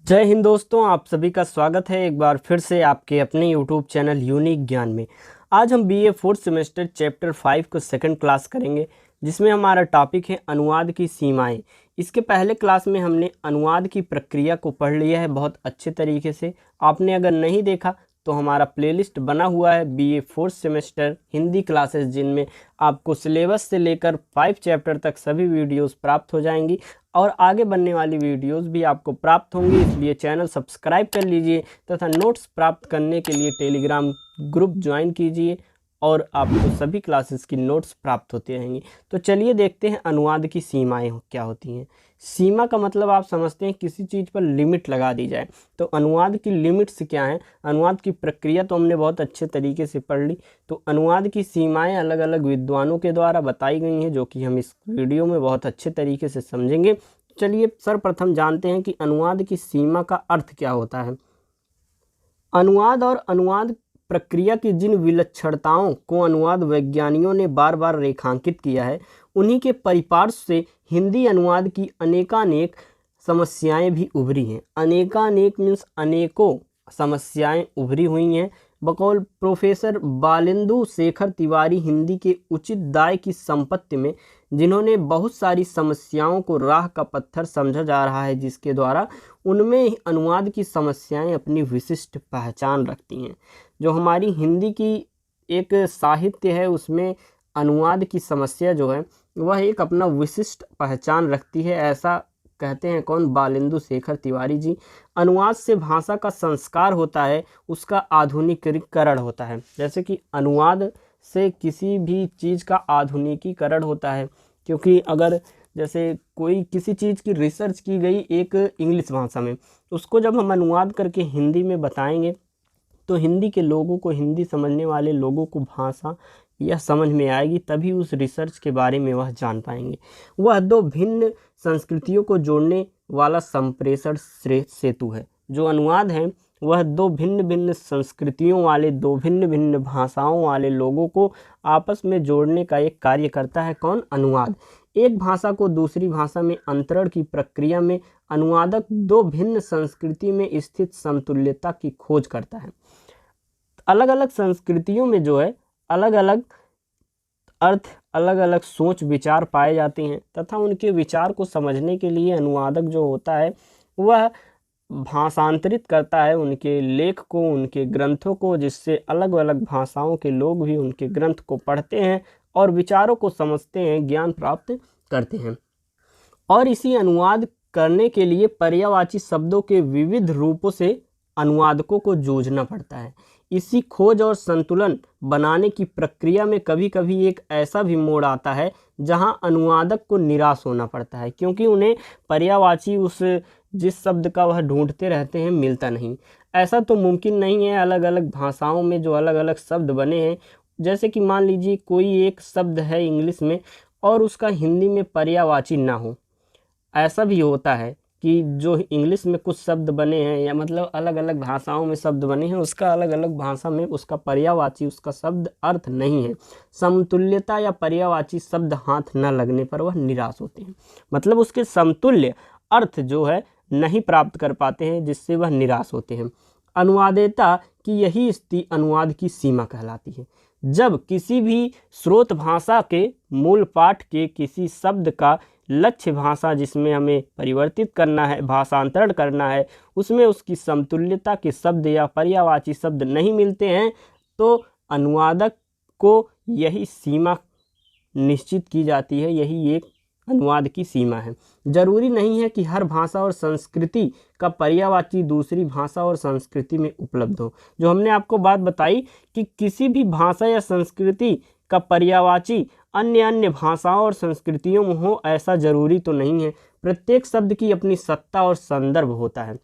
जय हिंद दोस्तों, आप सभी का स्वागत है एक बार फिर से आपके अपने यूट्यूब चैनल यूनिक ज्ञान में। आज हम बीए फोर्थ सेमेस्टर चैप्टर 5 को सेकंड क्लास करेंगे, जिसमें हमारा टॉपिक है अनुवाद की सीमाएं। इसके पहले क्लास में हमने अनुवाद की प्रक्रिया को पढ़ लिया है बहुत अच्छे तरीके से। आपने अगर नहीं देखा तो हमारा प्लेलिस्ट बना हुआ है BA fourth semester Hindi classes, जिनमें आपको सिलेबस से लेकर 5 चैप्टर तक सभी वीडियोस प्राप्त हो जाएंगी और आगे बनने वाली वीडियोस भी आपको प्राप्त होंगी। इसलिए चैनल सब्सक्राइब कर लीजिए तथा नोट्स प्राप्त करने के लिए टेलीग्राम ग्रुप ज्वाइन कीजिए और आपको सभी क्लासेस की नोट्स प्राप्त होती रहेंगी। तो चलिए देखते हैं अनुवाद की सीमाएं क्या होती हैं। सीमा का मतलब आप समझते हैं किसी चीज़ पर लिमिट लगा दी जाए। तो अनुवाद की लिमिट्स क्या हैं, अनुवाद की प्रक्रिया तो हमने बहुत अच्छे तरीके से पढ़ ली। तो अनुवाद की सीमाएं अलग अलग विद्वानों के द्वारा बताई गई हैं, जो कि हम इस वीडियो में बहुत अच्छे तरीके से समझेंगे। चलिए सर्वप्रथम जानते हैं कि अनुवाद की सीमा का अर्थ क्या होता है। अनुवाद और अनुवाद प्रक्रिया की जिन विलक्षणताओं को अनुवाद वैज्ञानिकों ने बार बार रेखांकित किया है, उन्हीं के परिपार्श्व से हिंदी अनुवाद की अनेकानेक समस्याएं भी उभरी हैं। अनेकानेक मीन्स अनेकों समस्याएं उभरी हुई हैं। बकौल प्रोफेसर बालेंदु शेखर तिवारी हिंदी के उचित दाय की संपत्ति में, जिन्होंने बहुत सारी समस्याओं को राह का पत्थर समझा जा रहा है, जिसके द्वारा उनमें अनुवाद की समस्याएं अपनी विशिष्ट पहचान रखती हैं। जो हमारी हिंदी की एक साहित्य है, उसमें अनुवाद की समस्या जो है वह एक अपना विशिष्ट पहचान रखती है। ऐसा कहते हैं कौन? बालेंदु शेखर तिवारी जी। अनुवाद से भाषा का संस्कार होता है, उसका आधुनिकीकरण होता है। जैसे कि अनुवाद से किसी भी चीज़ का आधुनिकीकरण होता है, क्योंकि अगर जैसे कोई किसी चीज़ की रिसर्च की गई एक इंग्लिश भाषा में, उसको जब हम अनुवाद करके हिंदी में बताएंगे तो हिंदी के लोगों को, हिंदी समझने वाले लोगों को भाषा यह समझ में आएगी, तभी उस रिसर्च के बारे में वह जान पाएंगे। वह दो भिन्न संस्कृतियों को जोड़ने वाला संप्रेषण सेतु है। जो अनुवाद है वह दो भिन्न भिन्न संस्कृतियों वाले, दो भिन्न भिन्न भाषाओं वाले लोगों को आपस में जोड़ने का एक कार्य करता है। कौन? अनुवाद। एक भाषा को दूसरी भाषा में अंतरण की प्रक्रिया में अनुवादक दो भिन्न संस्कृति में स्थित समतुल्यता की खोज करता है। अलग अलग संस्कृतियों में जो है अलग अलग अर्थ, अलग अलग सोच विचार पाए जाते हैं, तथा उनके विचार को समझने के लिए अनुवादक जो होता है वह भाषांतरित करता है उनके लेख को, उनके ग्रंथों को, जिससे अलग अलग भाषाओं के लोग भी उनके ग्रंथ को पढ़ते हैं और विचारों को समझते हैं, ज्ञान प्राप्त करते हैं। और इसी अनुवाद करने के लिए पर्यायवाची शब्दों के विविध रूपों से अनुवादकों को जूझना पड़ता है। इसी खोज और संतुलन बनाने की प्रक्रिया में कभी कभी एक ऐसा भी मोड़ आता है जहां अनुवादक को निराश होना पड़ता है, क्योंकि उन्हें पर्यायवाची उस जिस शब्द का वह ढूंढते रहते हैं मिलता नहीं। ऐसा तो मुमकिन नहीं है। अलग अलग भाषाओं में जो अलग अलग शब्द बने हैं, जैसे कि मान लीजिए कोई एक शब्द है इंग्लिश में और उसका हिंदी में पर्यायवाची ना हो। ऐसा भी होता है कि जो इंग्लिश में कुछ शब्द बने हैं, या मतलब अलग अलग भाषाओं में शब्द बने हैं, उसका अलग अलग भाषा में उसका पर्यायवाची, उसका शब्द अर्थ नहीं है। समतुल्यता या पर्यायवाची शब्द हाथ न लगने पर वह निराश होते हैं, मतलब उसके समतुल्य अर्थ जो है नहीं प्राप्त कर पाते हैं, जिससे वह निराश होते हैं। अनुवादकता की यही स्थिति अनुवाद की सीमा कहलाती है। जब किसी भी स्रोत भाषा के मूल पाठ के किसी शब्द का लक्ष्य भाषा जिसमें हमें परिवर्तित करना है, भाषांतरण करना है, उसमें उसकी समतुल्यता के शब्द या पर्यायवाची शब्द नहीं मिलते हैं, तो अनुवादक को यही सीमा निश्चित की जाती है। यही एक अनुवाद की सीमा है। जरूरी नहीं है कि हर भाषा और संस्कृति का पर्यायवाची दूसरी भाषा और संस्कृति में उपलब्ध हो। जो हमने आपको बात बताई कि किसी भी भाषा या संस्कृति का पर्यायवाची अन्य भाषाओं और संस्कृतियों में हो, ऐसा जरूरी तो नहीं है। प्रत्येक शब्द की अपनी सत्ता और संदर्भ होता है।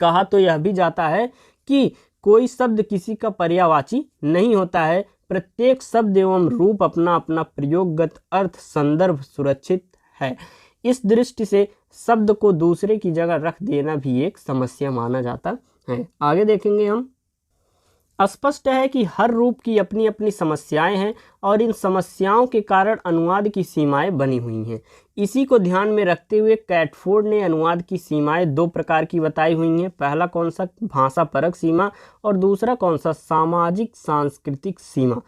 कहा तो यह भी जाता है कि कोई शब्द किसी का पर्यायवाची नहीं होता है। प्रत्येक शब्द एवं रूप अपना अपना प्रयोगगत अर्थ संदर्भ सुरक्षित है। इस दृष्टि से शब्द को दूसरे की जगह रख देना भी एक समस्या माना जाता है। आगे देखेंगे हम। स्पष्ट है कि हर रूप की अपनी अपनी समस्याएं हैं और इन समस्याओं के कारण अनुवाद की सीमाएं बनी हुई हैं। इसी को ध्यान में रखते हुए कैटफोर्ड ने अनुवाद की सीमाएं दो प्रकार की बताई हुई हैं। पहला कौन सा, भाषा परक सीमा, और दूसरा कौन सा, सामाजिक सांस्कृतिक सीमा।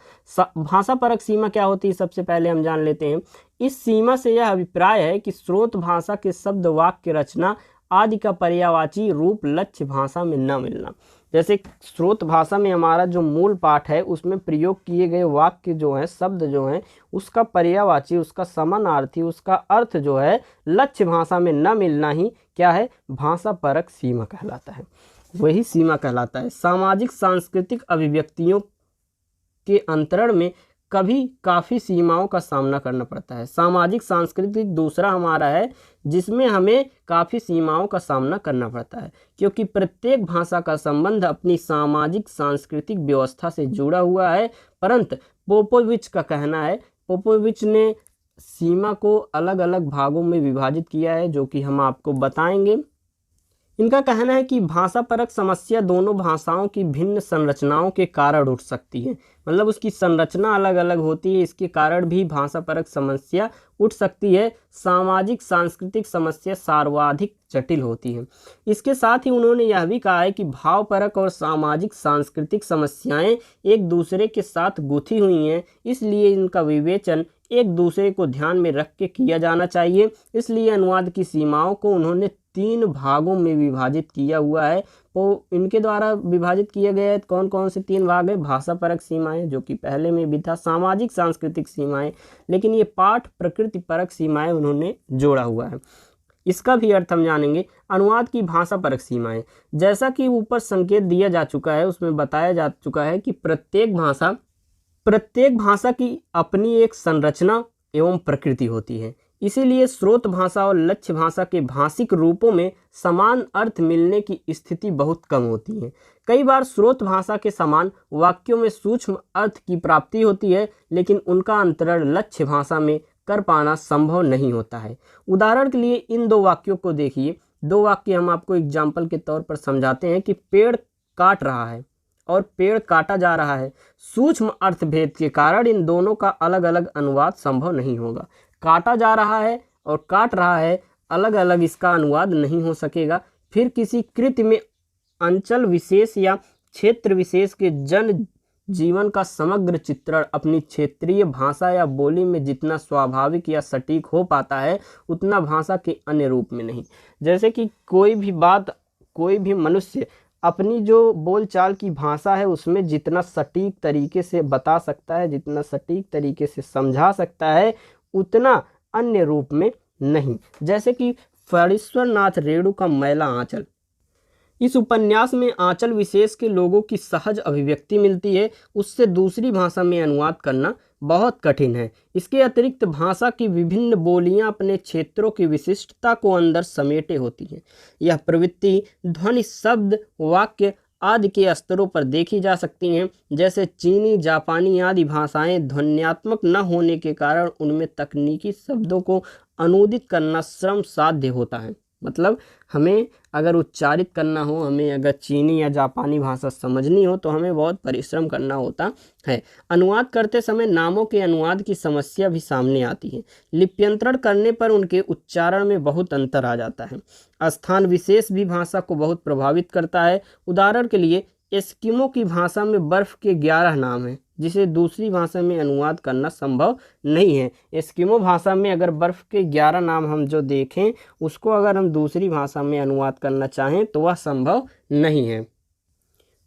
भाषा परक सीमा क्या होती है, सबसे पहले हम जान लेते हैं। इस सीमा से यह अभिप्राय है कि स्रोत भाषा के शब्द, वाक्य रचना आदि का पर्यायवाची रूप लक्ष्य भाषा में न मिलना। जैसे स्रोत भाषा में हमारा जो मूल पाठ है उसमें प्रयोग किए गए वाक्य जो हैं, शब्द जो हैं, उसका पर्यायवाची, उसका समानार्थी, उसका अर्थ जो है लक्ष्य भाषा में न मिलना ही क्या है, भाषा परक सीमा कहलाता है। वही सीमा कहलाता है। सामाजिक सांस्कृतिक अभिव्यक्तियों के अंतरण में कभी काफ़ी सीमाओं का सामना करना पड़ता है। सामाजिक सांस्कृतिक दूसरा हमारा है जिसमें हमें काफ़ी सीमाओं का सामना करना पड़ता है, क्योंकि प्रत्येक भाषा का संबंध अपनी सामाजिक सांस्कृतिक व्यवस्था से जुड़ा हुआ है। परंतु पोपोविच का कहना है, पोपोविच ने सीमा को अलग अलग भागों में विभाजित किया है, जो कि हम आपको बताएंगे। इनका कहना है कि भाषा परक समस्या दोनों भाषाओं की भिन्न संरचनाओं के कारण उठ सकती है। मतलब उसकी संरचना अलग अलग होती है, इसके कारण भी भाषा परक समस्या उठ सकती है। सामाजिक सांस्कृतिक समस्या सर्वाधिक जटिल होती है। इसके साथ ही उन्होंने यह भी कहा है कि भाव परक और सामाजिक सांस्कृतिक समस्याएं एक दूसरे के साथ गुथी हुई हैं, इसलिए इनका विवेचन एक दूसरे को ध्यान में रख के किया जाना चाहिए। इसलिए अनुवाद की सीमाओं को उन्होंने 3 भागों में विभाजित किया हुआ है। तो इनके द्वारा विभाजित किए गए कौन कौन से 3 भाग हैं, भाषा परक सीमाएं जो कि पहले में भी था, सामाजिक सांस्कृतिक सीमाएं, लेकिन ये पाठ प्रकृति परक सीमाएं उन्होंने जोड़ा हुआ है। इसका भी अर्थ हम जानेंगे। अनुवाद की भाषा परक सीमाएं, जैसा कि ऊपर संकेत दिया जा चुका है, उसमें बताया जा चुका है कि प्रत्येक भाषा की अपनी एक संरचना एवं प्रकृति होती है। इसीलिए स्रोत भाषा और लक्ष्य भाषा के भाषिक रूपों में समान अर्थ मिलने की स्थिति बहुत कम होती है। कई बार स्रोत भाषा के समान वाक्यों में सूक्ष्म अर्थ की प्राप्ति होती है, लेकिन उनका अंतरण लक्ष्य भाषा में कर पाना संभव नहीं होता है। उदाहरण के लिए इन 2 वाक्यों को देखिए। 2 वाक्य हम आपको एग्जाम्पल के तौर पर समझाते हैं कि पेड़ काट रहा है और पेड़ काटा जा रहा है। सूक्ष्म अर्थभेद के कारण इन दोनों का अलग अलग अनुवाद संभव नहीं होगा। काटा जा रहा है और काट रहा है, अलग अलग इसका अनुवाद नहीं हो सकेगा। फिर किसी कृति में अंचल विशेष या क्षेत्र विशेष के जन जीवन का समग्र चित्रण अपनी क्षेत्रीय भाषा या बोली में जितना स्वाभाविक या सटीक हो पाता है, उतना भाषा के अन्य रूप में नहीं। जैसे कि कोई भी बात, कोई भी मनुष्य अपनी जो बोलचाल की भाषा है उसमें जितना सटीक तरीके से बता सकता है, जितना सटीक तरीके से समझा सकता है, उतना अन्य रूप में नहीं। जैसे कि फणीश्वर नाथ रेणु का मैला आंचल, इस उपन्यास में आंचल विशेष के लोगों की सहज अभिव्यक्ति मिलती है, उससे दूसरी भाषा में अनुवाद करना बहुत कठिन है। इसके अतिरिक्त भाषा की विभिन्न बोलियां अपने क्षेत्रों की विशिष्टता को अंदर समेटे होती हैं। यह प्रवृत्ति ध्वनि, शब्द, वाक्य आदि के स्तरों पर देखी जा सकती हैं। जैसे चीनी, जापानी आदि भाषाएं ध्वन्यात्मक न होने के कारण उनमें तकनीकी शब्दों को अनुदित करना श्रम साध्य होता है। मतलब हमें अगर उच्चारित करना हो, हमें अगर चीनी या जापानी भाषा समझनी हो तो हमें बहुत परिश्रम करना होता है। अनुवाद करते समय नामों के अनुवाद की समस्या भी सामने आती है। लिप्यंतरण करने पर उनके उच्चारण में बहुत अंतर आ जाता है। स्थान विशेष भी भाषा को बहुत प्रभावित करता है। उदाहरण के लिए एस्किमो की भाषा में बर्फ़ के 11 नाम हैं, जिसे दूसरी भाषा में अनुवाद करना संभव नहीं है। एस्किमो भाषा में अगर बर्फ़ के 11 नाम हम जो देखें, उसको अगर हम दूसरी भाषा में अनुवाद करना चाहें तो वह संभव नहीं है।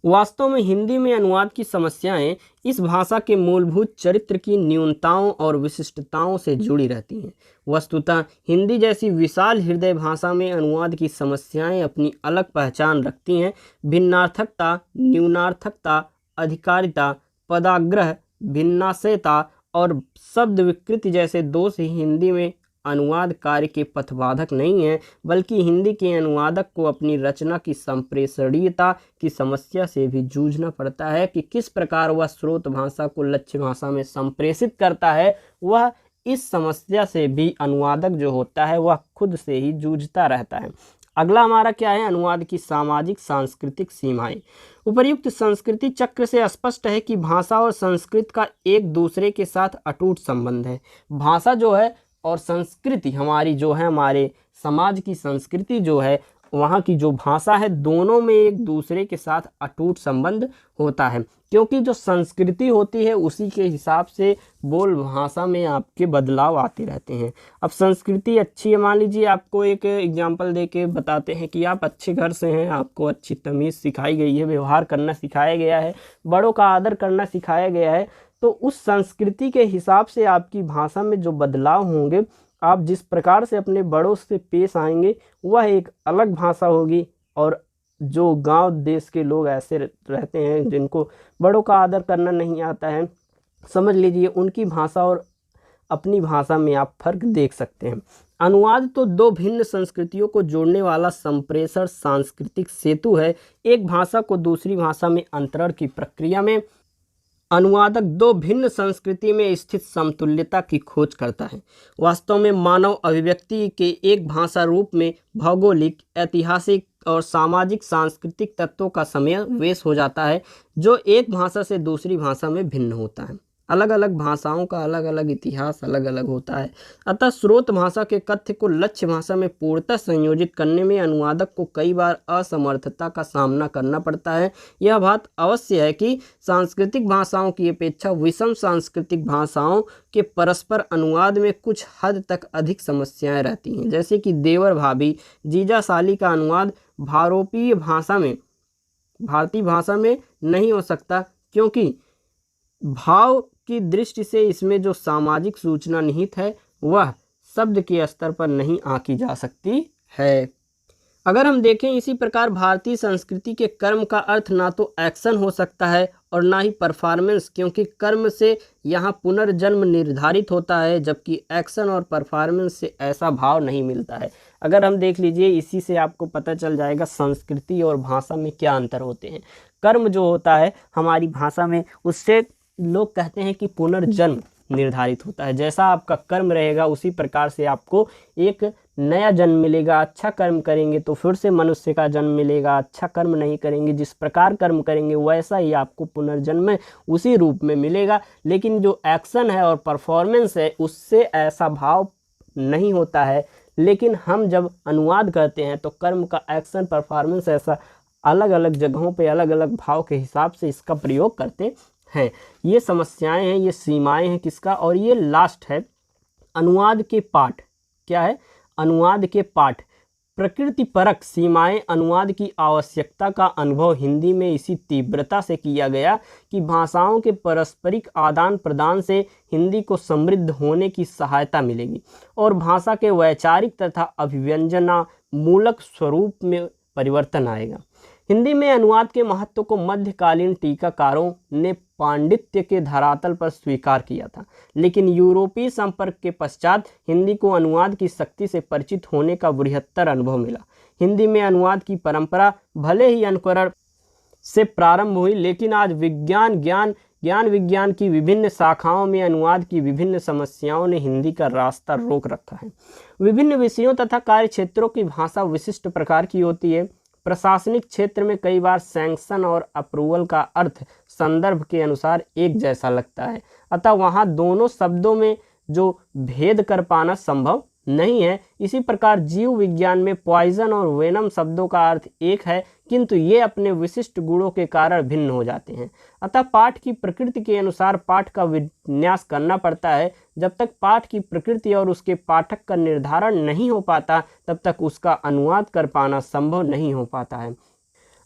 वास्तव में हिंदी में अनुवाद की समस्याएं इस भाषा के मूलभूत चरित्र की न्यूनताओं और विशिष्टताओं से जुड़ी रहती हैं। वस्तुतः हिंदी जैसी विशाल हृदय भाषा में अनुवाद की समस्याएं अपनी अलग पहचान रखती हैं। भिन्नार्थकता, न्यूनार्थकता, अधिकारिता, पदाग्रह, भिन्नाशयता और शब्द विकृति जैसे दोष ही हिंदी में अनुवाद कार्य के पथबाधक नहीं है, बल्कि हिंदी के अनुवादक को अपनी रचना की संप्रेषणीयता की समस्या से भी जूझना पड़ता है कि किस प्रकार वह स्रोत भाषा को लक्ष्य भाषा में संप्रेषित करता है। वह इस समस्या से भी अनुवादक जो होता है वह खुद से ही जूझता रहता है। अगला हमारा क्या है, अनुवाद की सामाजिक सांस्कृतिक सीमाएं। उपर्युक्त संस्कृति चक्र से स्पष्ट है कि भाषा और संस्कृत का एक दूसरे के साथ अटूट संबंध है। भाषा जो है और संस्कृति, हमारी जो है हमारे समाज की संस्कृति जो है, वहाँ की जो भाषा है, दोनों में एक दूसरे के साथ अटूट संबंध होता है, क्योंकि जो संस्कृति होती है उसी के हिसाब से बोल भाषा में आपके बदलाव आते रहते हैं। अब संस्कृति अच्छी है, मान लीजिए आपको एक एग्जांपल दे के बताते हैं कि आप अच्छे घर से हैं, आपको अच्छी तमीज़ सिखाई गई है, व्यवहार करना सिखाया गया है, बड़ों का आदर करना सिखाया गया है, तो उस संस्कृति के हिसाब से आपकी भाषा में जो बदलाव होंगे, आप जिस प्रकार से अपने बड़ों से पेश आएंगे वह एक अलग भाषा होगी। और जो गांव देश के लोग ऐसे रहते हैं जिनको बड़ों का आदर करना नहीं आता है, समझ लीजिए उनकी भाषा और अपनी भाषा में आप फर्क देख सकते हैं। अनुवाद तो दो भिन्न संस्कृतियों को जोड़ने वाला संप्रेषण सांस्कृतिक सेतु है। एक भाषा को दूसरी भाषा में अंतरण की प्रक्रिया में अनुवादक दो भिन्न संस्कृति में स्थित समतुल्यता की खोज करता है। वास्तव में मानव अभिव्यक्ति के एक भाषा रूप में भौगोलिक, ऐतिहासिक और सामाजिक सांस्कृतिक तत्वों का समावेश हो जाता है, जो एक भाषा से दूसरी भाषा में भिन्न होता है। अलग अलग भाषाओं का अलग अलग इतिहास अलग अलग होता है। अतः स्रोत भाषा के कथ्य को लक्ष्य भाषा में पूर्णतः संयोजित करने में अनुवादक को कई बार असमर्थता का सामना करना पड़ता है। यह बात अवश्य है कि सांस्कृतिक भाषाओं की अपेक्षा विषम सांस्कृतिक भाषाओं के परस्पर अनुवाद में कुछ हद तक अधिक समस्याएं रहती हैं। जैसे कि देवर भाभी, जीजा साली का अनुवाद भारतीय भाषा में नहीं हो सकता, क्योंकि भाव की दृष्टि से इसमें जो सामाजिक सूचना निहित है वह शब्द के स्तर पर नहीं आंकी जा सकती है। अगर हम देखें इसी प्रकार भारतीय संस्कृति के कर्म का अर्थ ना तो एक्शन हो सकता है और ना ही परफॉर्मेंस, क्योंकि कर्म से यहाँ पुनर्जन्म निर्धारित होता है, जबकि एक्शन और परफॉर्मेंस से ऐसा भाव नहीं मिलता है। अगर हम देख लीजिए, इसी से आपको पता चल जाएगा संस्कृति और भाषा में क्या अंतर होते हैं। कर्म जो होता है हमारी भाषा में, उससे लोग कहते हैं कि पुनर्जन्म निर्धारित होता है। जैसा आपका कर्म रहेगा उसी प्रकार से आपको एक नया जन्म मिलेगा। अच्छा कर्म करेंगे तो फिर से मनुष्य का जन्म मिलेगा, अच्छा कर्म नहीं करेंगे, जिस प्रकार कर्म करेंगे वैसा ही आपको पुनर्जन्म उसी रूप में मिलेगा। लेकिन जो एक्शन है और परफॉर्मेंस है उससे ऐसा भाव नहीं होता है। लेकिन हम जब अनुवाद करते हैं तो कर्म का एक्शन परफॉर्मेंस ऐसा अलग अलग जगहों पे अलग अलग भाव के हिसाब से इसका प्रयोग करते हैं। ये समस्याएं हैं, ये सीमाएं हैं किसका। और ये लास्ट है अनुवाद के पाठ। क्या है? अनुवाद के पाठ। प्रकृति परक सीमाएं अनुवाद की आवश्यकता का अनुभव हिंदी में इसी तीव्रता से किया गया कि भाषाओं के पारस्परिक आदान प्रदान से हिंदी को समृद्ध होने की सहायता मिलेगी और भाषा के वैचारिक तथा अभिव्यंजना मूलक स्वरूप में परिवर्तन आएगा। हिंदी में अनुवाद के महत्व को मध्यकालीन टीकाकारों ने पांडित्य के धरातल पर स्वीकार किया था, लेकिन यूरोपीय संपर्क के पश्चात हिंदी को अनुवाद की शक्ति से परिचित होने का बृहत्तर अनुभव मिला। हिंदी में अनुवाद की परंपरा भले ही अनुकरण से प्रारंभ हुई, लेकिन आज ज्ञान विज्ञान की विभिन्न शाखाओं में अनुवाद की विभिन्न समस्याओं ने हिंदी का रास्ता रोक रखा है। विभिन्न विषयों तथा कार्य क्षेत्रों की भाषा विशिष्ट प्रकार की होती है। प्रशासनिक क्षेत्र में कई बार सैंक्शन और अप्रूवल का अर्थ संदर्भ के अनुसार एक जैसा लगता है, अतः वहाँ दोनों शब्दों में जो भेद कर पाना संभव नहीं है। इसी प्रकार जीव विज्ञान में पॉइजन और वेनम शब्दों का अर्थ एक है, किंतु ये अपने विशिष्ट गुणों के कारण भिन्न हो जाते हैं। अतः पाठ की प्रकृति के अनुसार पाठ का विन्यास करना पड़ता है। जब तक पाठ की प्रकृति और उसके पाठक का निर्धारण नहीं हो पाता, तब तक उसका अनुवाद कर पाना संभव नहीं हो पाता है।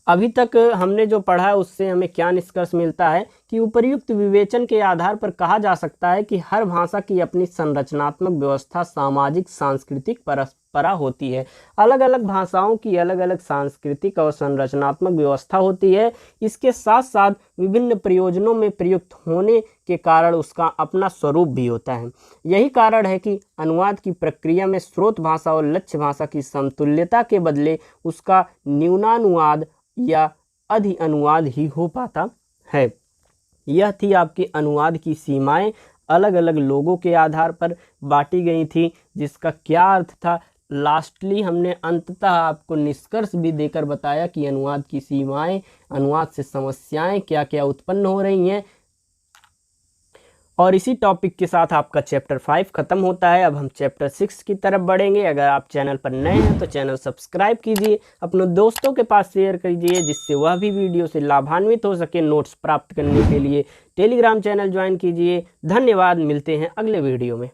अभी तक हमने जो पढ़ा है उससे हमें क्या निष्कर्ष मिलता है कि उपर्युक्त विवेचन के आधार पर कहा जा सकता है कि हर भाषा की अपनी संरचनात्मक व्यवस्था, सामाजिक, सांस्कृतिक परंपरा होती है। अलग अलग भाषाओं की अलग अलग सांस्कृतिक और संरचनात्मक व्यवस्था होती है। इसके साथ साथ विभिन्न प्रयोजनों में प्रयुक्त होने के कारण उसका अपना स्वरूप भी होता है। यही कारण है कि अनुवाद की प्रक्रिया में स्रोत भाषा और लक्ष्य भाषा की समतुल्यता के बदले उसका न्यूनानुवाद या अधि अनुवाद ही हो पाता है। यह थी आपके अनुवाद की सीमाएं, अलग अलग लोगों के आधार पर बांटी गई थी, जिसका क्या अर्थ था। लास्टली हमने अंततः आपको निष्कर्ष भी देकर बताया कि अनुवाद की सीमाएं, अनुवाद से समस्याएं क्या क्या उत्पन्न हो रही हैं और इसी टॉपिक के साथ आपका चैप्टर 5 खत्म होता है। अब हम चैप्टर 6 की तरफ बढ़ेंगे। अगर आप चैनल पर नए हैं तो चैनल सब्सक्राइब कीजिए, अपने दोस्तों के पास शेयर कीजिए जिससे वह भी वीडियो से लाभान्वित हो सके। नोट्स प्राप्त करने के लिए टेलीग्राम चैनल ज्वाइन कीजिए। धन्यवाद, मिलते हैं अगले वीडियो में।